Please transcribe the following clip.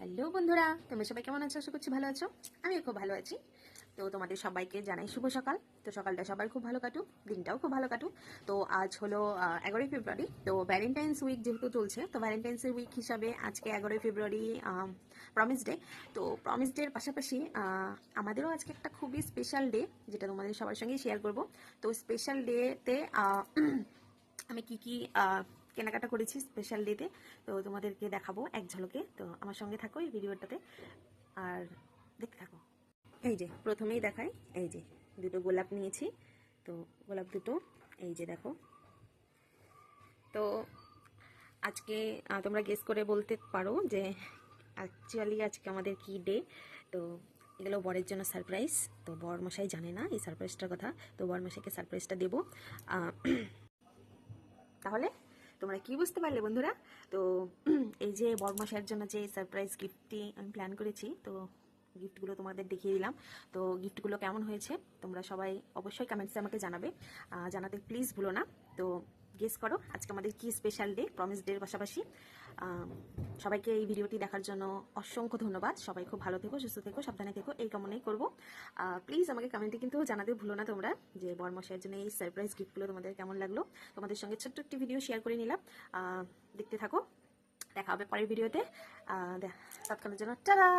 Hello বন্ধুরা, তোমরা সবাই কেমন আছো? আশা করছি ভালো আছো। আমিও খুব ভালো আছি। তো তোমাদের সবাইকে জানাই শুভ সকাল। তো সকালটা সবার খুব ভালো কাটুক, দিনটাও খুব ভালো কাটুক। তো আজ হলো 11ই ফেব্রুয়ারি। তো ভ্যালেন্টাইন্স উইক যেহেতু চলছে, তো ভ্যালেন্টাইন্সের উইক হিসাবে আজকে 11ই ফেব্রুয়ারি প্রমিস ডে। তো প্রমিস ডের পাশাপাশি আমাদেরও আজকে একটা খুবই স্পেশাল ডে, যেটা তোমাদের সবার সঙ্গেই শেয়ার করব। তো স্পেশাল ডেতে আমি কি কি কেনাকাটা করেছি স্পেশাল ডেতে, তো তোমাদেরকে দেখাবো এক ঝলকে। তো আমার সঙ্গে থাকো এই ভিডিওটাতে আর দেখতে থাকো। এই যে প্রথমেই দেখাই, এই যে দুটো গোলাপ নিয়েছি। তো গোলাপ দুটো এই যে দেখো। তো আজকে তোমরা গেস করে বলতে পারো যে অ্যাকচুয়ালি আজকে আমাদের কি ডে। তো এগুলো বরের জন্য সারপ্রাইজ। তো বর মশাই জানে না এই সারপ্রাইজটার কথা, তো বর মশাইকে সারপ্রাইজটা দেবো। তাহলে তোমরা কি বুঝতে পারলে বন্ধুরা? তো এই যে বরমশাইয়ের জন্য যে সারপ্রাইজ গিফটটি আমি প্ল্যান করেছি, তো গিফটগুলো তোমাদের দেখিয়ে দিলাম। তো গিফটগুলো কেমন হয়েছে তোমরা সবাই অবশ্যই কমেন্টসে আমাকে জানাবে, জানাতে প্লিজ ভুলো না। তো গেস করো আজকে আমাদের কি স্পেশাল ডে প্রমিস ডের পাশাপাশি। সবাইকে এই ভিডিওটি দেখার জন্য অসংখ্য ধন্যবাদ। সবাই খুব ভালো থেকো, সুস্থ থেকো, সাবধানে থেকো, এই কামনাই করবো। প্লিজ আমাকে কমেন্টে কিন্তু জানাতে ভুলো না তোমরা যে বরমশাইয়ের জন্য এই সারপ্রাইজ গিফটগুলো তোমাদের কেমন লাগলো। তোমাদের সঙ্গে ছোট্ট একটি ভিডিও শেয়ার করে নিলাম। দেখতে থাকো, দেখা হবে পরের ভিডিওতে। তৎক্ষণের জন্য টাটা।